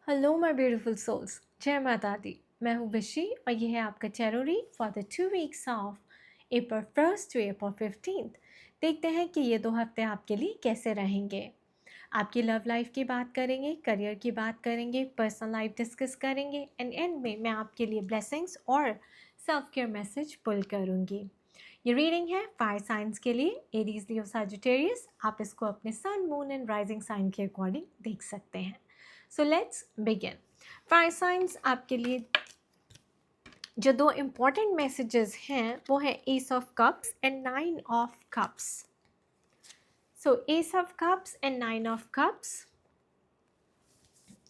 Hello my beautiful souls, जय माता दी। मैं हूँ विशी और ये है आपका Chairo read for the 2 weeks of April 1st to April 15th। देखते हैं कि ये 2 हफ्ते आपके लिए कैसे रहेंगे। आपकी लव लाइफ की बात करेंगे, करियर की बात करेंगे, पर्सनल लाइफ डिस्कस करेंगे एंड एंड में मैं आपके लिए ब्लेसिंग्स और सेल्फ केयर मैसेज पुल करूँगी। ये रीडिंग है फायर साइंस के लिए, एरीज, लियो, सजिटेरियस। आप इसको अपने सन, मून एंड राइजिंग साइन के अकॉर्डिंग देख सकते हैं। So let's begin. Fire science आपके लिए जो 2 इम्पॉर्टेंट मैसेजेस हैं वो है S of cups and 9 of cups. So S of cups and 9 of cups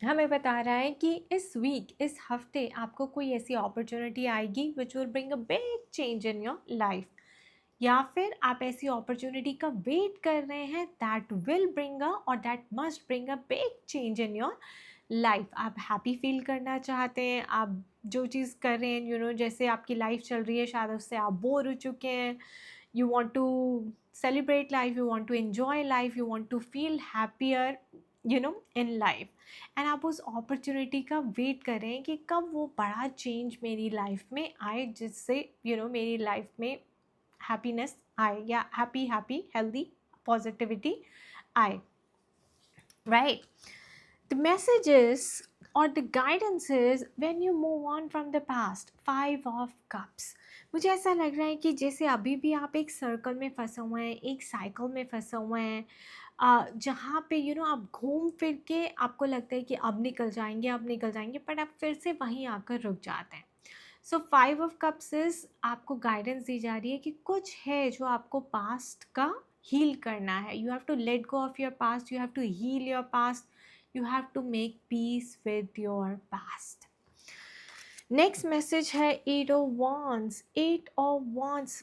हमें बता रहा है कि इस वीक, इस हफ्ते आपको कोई ऐसी अपॉर्चुनिटी आएगी which will bring a big change in your life, या फिर आप ऐसी अपॉर्चुनिटी का वेट कर रहे हैं दैट विल ब्रिंग अ और that must bring a big change in your life. आप हैप्पी फील करना चाहते हैं, आप जो चीज़ कर रहे हैं, जैसे आपकी लाइफ चल रही है शायद उससे आप बोर हो चुके हैं। You want to celebrate life, you want to enjoy life, you want to feel happier in life, and आप उस अपॉर्चुनिटी का वेट कर रहे हैं कि कब वो बड़ा चेंज मेरी लाइफ में आए, जिससे मेरी लाइफ में हैप्पीनेस आए या हैप्पी हेल्दी पॉजिटिविटी आए, right? The messages or the guidance is when you move on from the past, 5 of cups। मुझे ऐसा लग रहा है कि जैसे अभी भी आप एक सर्कल में फंसे हुए हैं, एक साइकिल में फंसे हुए हैं, जहाँ पे आप घूम फिर के आपको लगता है कि अब निकल जाएंगे, बट आप फिर से वहीं आकर रुक जाते हैं। सो 5 ऑफ कप्स इज आपको गाइडेंस दी जा रही है कि कुछ है जो आपको पास्ट का हील करना है। You have to let go of your past, you have to heal your past, you have to make peace with your past। Next message है 8 of wands। 8 of wands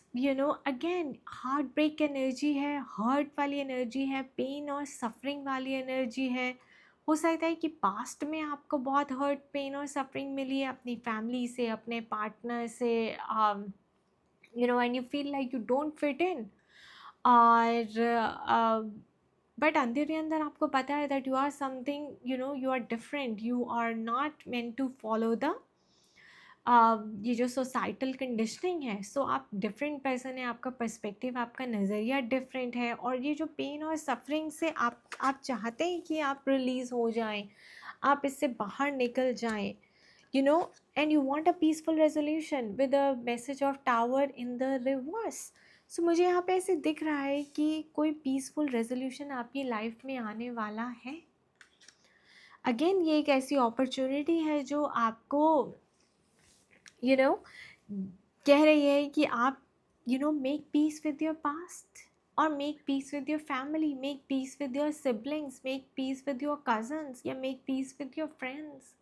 again heart break energy है, hurt वाली energy है, pain और suffering वाली energy है। हो सकता है कि पास्ट में आपको बहुत हर्ट, पेन और सफरिंग मिली है अपनी फैमिली से, अपने पार्टनर से, and you feel like you don't fit in. और बट अंदर ही अंदर आपको पता है that you are something, you are different, you are not meant to follow the ये जो सोसाइटल कंडीशनिंग है। सो आप डिफरेंट पर्सन है, आपका पर्सपेक्टिव, आपका नज़रिया डिफरेंट है, और ये जो पेन और सफरिंग से आप चाहते हैं कि आप रिलीज़ हो जाएं, आप इससे बाहर निकल जाएं, and you want a peaceful resolution with a message of tower in the reverse. So मुझे यहाँ पे ऐसे दिख रहा है कि कोई पीसफुल रेजोल्यूशन आपकी लाइफ में आने वाला है। अगेन ये एक ऐसी अपॉर्चुनिटी है जो आपको you know कह रही है कि आप make peace with your past, और make peace with your family, make peace with your siblings, make peace with your cousins, या make peace with your friends,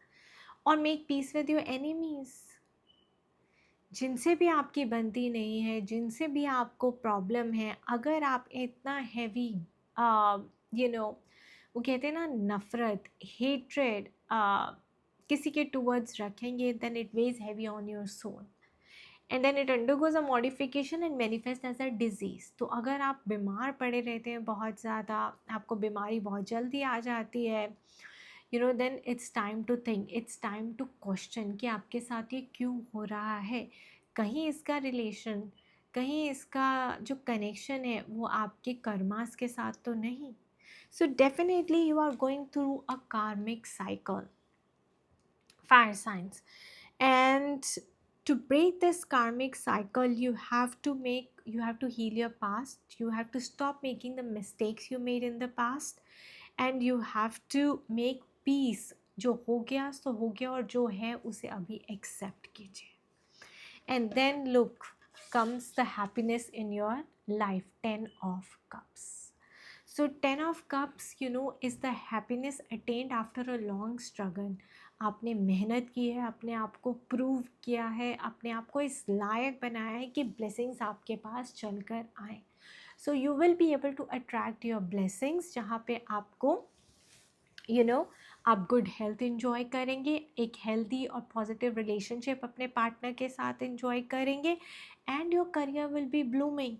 और make peace with your enemies. जिनसे भी आपकी बनती नहीं है, जिनसे भी आपको प्रॉब्लम है, अगर आप इतना हैवी वो कहते हैं ना, नफ़रत, हेट्रेड किसी के टूवर्ड्स रखेंगे, then it weighs heavy on your soul and then it undergoes a modification and manifest as a disease. तो अगर आप बीमार पड़े रहते हैं बहुत ज़्यादा, आपको बीमारी बहुत जल्दी आ जाती है, then it's time to think, it's time to question कि आपके साथ ये क्यों हो रहा है। कहीं इसका रिलेशन, कहीं इसका जो कनेक्शन है वो आपके कर्मास के साथ तो नहीं। So definitely you are going through a karmic cycle, fire signs, and to break this karmic cycle you have to heal your past, you have to stop making the mistakes you made in the past, and you have to make peace। जो हो गया सो हो गया, और जो है उसे अभी एक्सेप्ट कीजिए, and then look comes the happiness in your life। 10 of cups। So 10 of cups is the happiness attained after a long struggle। आपने मेहनत की है, अपने आप को प्रूव किया है, अपने आप को इस लायक बनाया है कि ब्लेसिंग्स आपके पास चल कर आए। So you will be able to attract your blessings, जहाँ पे आपको आप गुड हेल्थ इन्जॉय करेंगे, एक हेल्दी और पॉजिटिव रिलेशनशिप अपने पार्टनर के साथ इन्जॉय करेंगे, and your career will be blooming.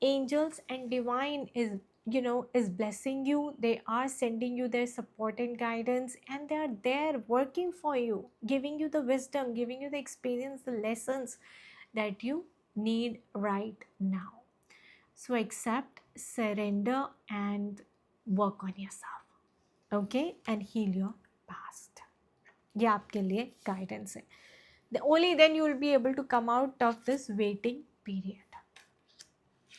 Angels and divine is is blessing you. They are sending you their support and guidance, and they are there working for you, giving you the wisdom, giving you the experience, the lessons that you need right now. So accept, surrender, and work on yourself. Okay, and heal your past. ये आपके लिए guidance है. Only then you will be able to come out of this waiting period,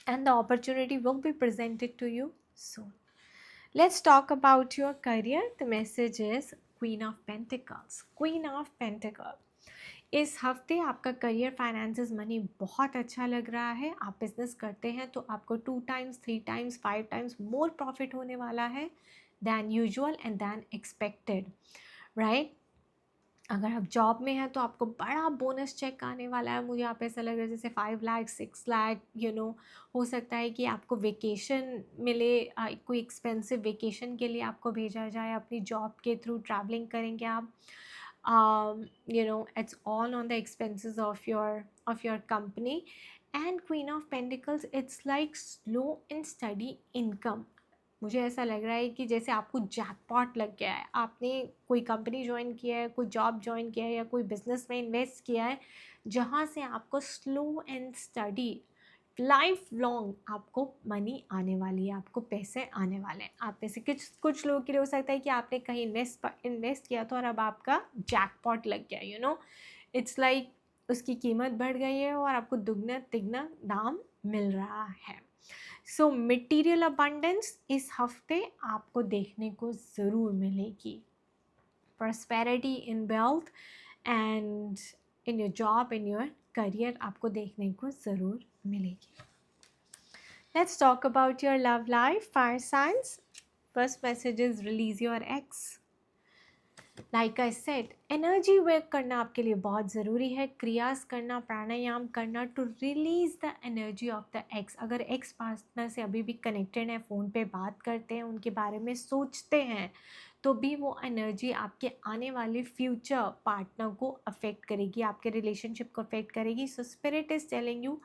and the opportunity will be presented to you soon. Let's talk about your career. The message is Queen of Pentacles. Queen of Pentacles. इस हफ्ते आपका career, finances, money बहुत अच्छा लग रहा है. आप business करते हैं तो आपको 2 times, 3 times, 5 times more profit होने वाला है than usual and than expected, right. अगर आप जॉब में हैं तो आपको बड़ा बोनस चेक आने वाला है. मुझे आप ऐसा लग रहा है जैसे 5 लाख, 6 लाख, हो सकता है कि आपको वेकेशन मिले, कोई एक्सपेंसिव वेकेशन के लिए आपको भेजा जाए. अपनी जॉब के थ्रू ट्रैवलिंग करेंगे आप. It's all on the expenses of your company. And Queen of Pentacles, it's like slow and steady income. मुझे ऐसा लग रहा है कि जैसे आपको जैकपॉट लग गया है. आपने कोई कंपनी ज्वाइन किया है, कोई जॉब ज्वाइन किया है, या कोई बिजनेस में इन्वेस्ट किया है, जहाँ से आपको slow and study life long आपको मनी आने वाली है, आपको पैसे आने वाले हैं. आप में से कुछ लोगों के लिए हो सकता है कि आपने कहीं इन्वेस्ट किया था और अब आपका जैकपॉट लग गया. इट्स लाइक उसकी कीमत बढ़ गई है और आपको दुगना तिगना दाम मिल रहा है. सो मटेरियल अबंडेंस इस हफ्ते आपको देखने को ज़रूर मिलेगी. Prosperity in wealth and in your job, in your career आपको देखने को ज़रूर मिलेगी. Let's talk about your love life. Fire science. First message is release your x. Like I said, energy work करना आपके लिए बहुत ज़रूरी है. क्रियास करना, प्राणायाम करना to release the energy of the ex. अगर एक्स पार्टनर से अभी भी कनेक्टेड हैं, फ़ोन पे बात करते हैं, उनके बारे में सोचते हैं, तो भी वो एनर्जी आपके आने वाले फ्यूचर पार्टनर को अफेक्ट करेगी, आपके रिलेशनशिप को अफेक्ट करेगी. So spirit is telling you,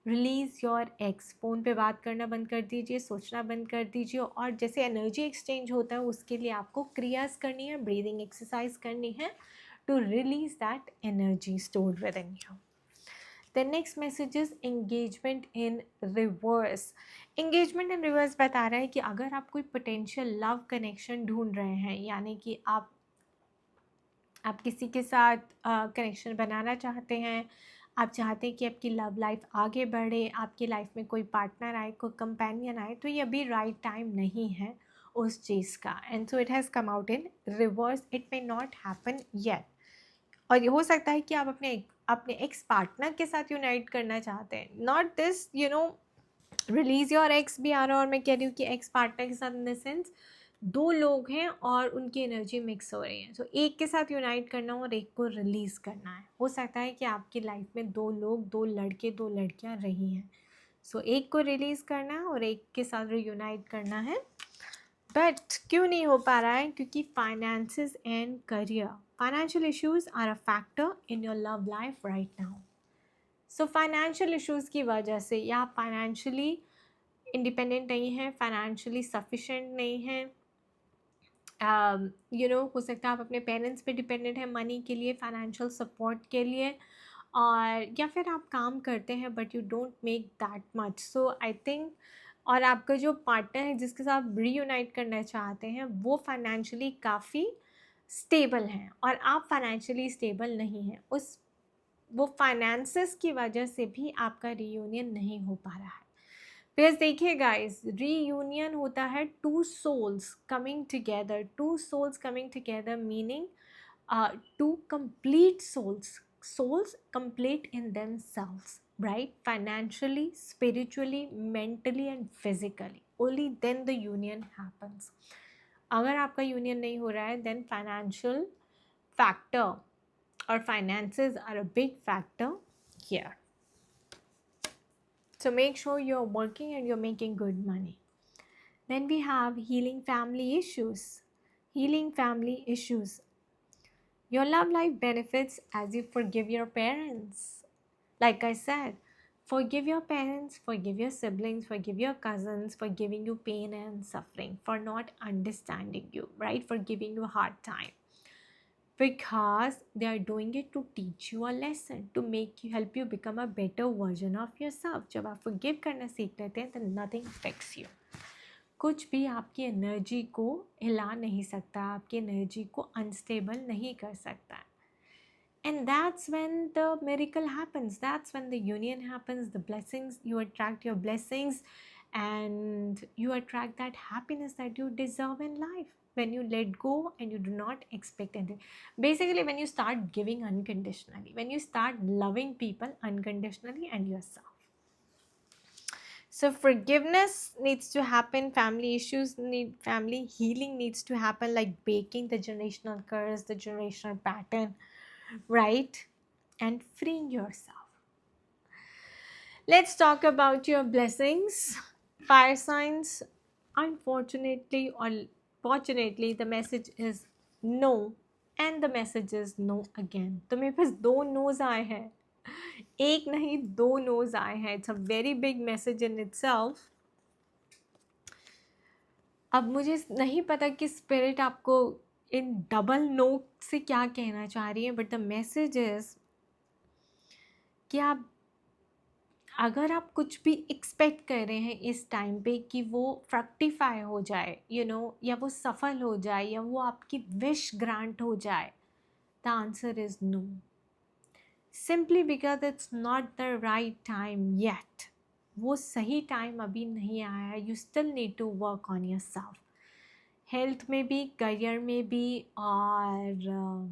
release your ex. Phone पे बात करना बंद कर दीजिए, सोचना बंद कर दीजिए, और जैसे एनर्जी एक्सचेंज होता है उसके लिए आपको क्रियास करनी है, ब्रीदिंग एक्सरसाइज करनी है to release that energy stored within you. The next message is engagement in reverse. Engagement in reverse बता रहा है कि अगर आप कोई पोटेंशियल लव कनेक्शन ढूंढ रहे हैं, यानी कि आप किसी के साथ कनेक्शन बनाना चाहते हैं, आप चाहते हैं कि आपकी लव लाइफ आगे बढ़े, आपकी लाइफ में कोई पार्टनर आए, कोई कंपेनियन आए, तो ये अभी राइट टाइम नहीं है उस चीज़ का. And so it has come out in reverse. It may not happen yet. और ये हो सकता है कि आप अपने एक्स पार्टनर के साथ यूनाइट करना चाहते हैं. Not this release your x भी आ रहा है, और मैं कह रही हूँ कि एक्स पार्टनर के साथ इन द सेंस 2 लोग हैं और उनकी एनर्जी मिक्स हो रही है. सो एक के साथ यूनाइट करना और एक को रिलीज़ करना है. हो सकता है कि आपकी लाइफ में 2 लोग, 2 लड़के, 2 लड़कियां रही हैं. सो एक को रिलीज़ करना है और एक के साथ रीयूनाइट करना है. बट क्यों नहीं हो पा रहा है? क्योंकि finances and career, financial issues are a factor in your love life right now. So financial issues की वजह से, या आप फाइनेंशियली इंडिपेंडेंट नहीं हैं, फाइनेंशियली सफिशेंट नहीं हैं, हो सकता है आप अपने पेरेंट्स पे डिपेंडेंट हैं मनी के लिए, फाइनेंशियल सपोर्ट के लिए, और या फिर आप काम करते हैं but you don't make that much. So I think, और आपका जो पार्टनर है जिसके साथ आप रीयूनाइट करना चाहते हैं, वो फाइनेंशियली काफ़ी स्टेबल हैं और आप फाइनेंशियली स्टेबल नहीं हैं. वो फाइनेंसेस की वजह से भी आपका रीयूनियन नहीं हो पा रहा है. बिकॉज देखिए गाइस, रीयूनियन होता है 2 souls coming together. 2 souls coming together meaning 2 complete souls complete in themselves, right? Financially, spiritually, mentally and physically. Only then the union happens. अगर आपका यूनियन नहीं हो रहा है, then financial factor or finances are a big factor here. So make sure you're working and you're making good money. Then we have healing family issues. Healing family issues. Your love life benefits as you forgive your parents. Like I said, Forgive your parents, forgive your siblings, forgive your cousins for giving you pain and suffering, for not understanding you, right? For giving you a hard time. Because they are doing it to teach you a lesson, to make you, help you become a better version of yourself. जब आप forgive करना सीख लेते हैं, then nothing affects you. कुछ भी आपकी energy को हिला नहीं सकता, आपकी एनर्जी को अनस्टेबल नहीं कर सकता. And that's when the miracle happens. That's when the union happens, the blessings, you attract your blessings and you attract that happiness that you deserve in life. When you let go and you do not expect anything. Basically, when you start giving unconditionally, when you start loving people unconditionally and yourself. So forgiveness needs to happen, family issues need, family healing needs to happen, like breaking the generational curse, the generational pattern, right? And freeing yourself. Let's talk about your blessings. Fire signs, unfortunately or fortunately, the message is no, and the message is no again. तो मेरे पास 2 no's आए हैं, एक नहीं 2 no's आए हैं. It's a very big message in itself. अब मुझे नहीं पता कि स्पिरिट आपको इन डबल नो से क्या कहना चाह रही है, बट द मैसेज इज कि आप, अगर आप कुछ भी एक्सपेक्ट कर रहे हैं इस टाइम पे कि वो फ्रक्टिफाई हो जाए, या वो सफल हो जाए, या वो आपकी विश ग्रांट हो जाए, the answer is no. Simply because it's not the right time yet. वो सही टाइम अभी नहीं आया है. You still need to work on yourself, health में भी, करियर में भी, और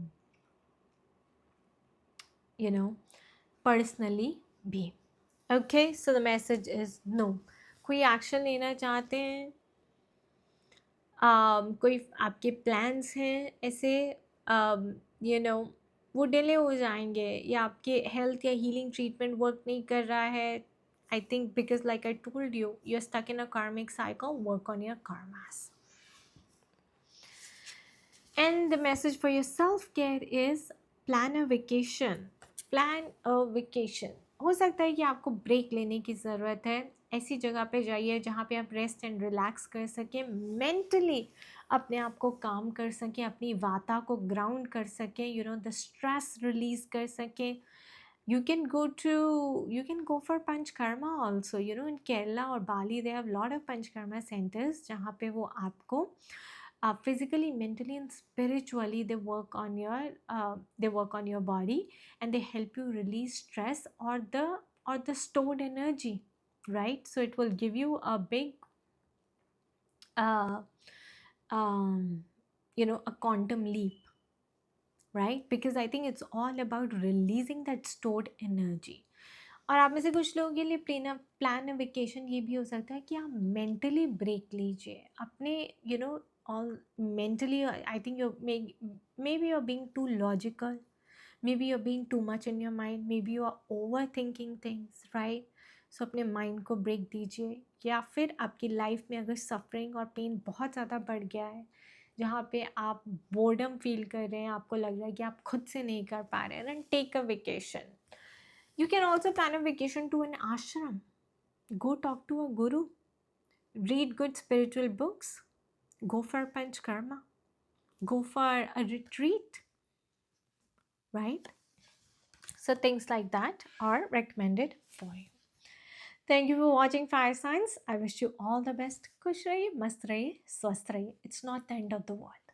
पर्सनली भी. Okay, so the message is no. कोई एक्शन लेना चाहते हैं, कोई आपके प्लान्स हैं ऐसे, वो डिले हो जाएंगे, या आपके हेल्थ या हीलिंग ट्रीटमेंट वर्क नहीं कर रहा है. I think because like I told you, you are stuck in a karmic cycle. Work on your karmas. And the message for your self-care is plan a vacation. Plan a vacation. हो सकता है कि आपको break लेने की ज़रूरत है. ऐसी जगह पे जाइए जहाँ पे आप रेस्ट एंड रिलैक्स कर सकें, मेंटली अपने आप को काम कर सकें, अपनी वाता को ग्राउंड कर सकें, द स्ट्रेस रिलीज कर सकें. You can go for Panchkarma also. In Kerala or Bali, they have a lot of Panchkarma centers जहाँ पे वो आपको physically, mentally and spiritually they work on your body, and they help you release stress or the stored energy, right? So it will give you a big a quantum leap, right? Because I think it's all about releasing that stored energy. और आप में से कुछ लोगों के लिए plan vacation ये भी हो सकता है कि आप मेंटली ब्रेक लीजिए अपने all mentally. I think maybe you're being too logical, maybe you're being too much in your mind, maybe you are overthinking things, right? So अपने माइंड को ब्रेक दीजिए. या फिर आपकी लाइफ में अगर सफरिंग और पेन बहुत ज़्यादा बढ़ गया है, जहाँ पे आप बोर्डम फील कर रहे हैं, आपको लग रहा है कि आप खुद से नहीं कर पा रहे हैं, then take a vacation. You can also plan a vacation to an ashram. Go talk to a guru. Read good spiritual books. Go for Panchkarma. Go for a retreat. Right? So things like that are recommended for you. Thank you for watching Fire Signs. I wish you all the best. Khush rahiye, mast rahiye, swasth rahiye. It's not the end of the world.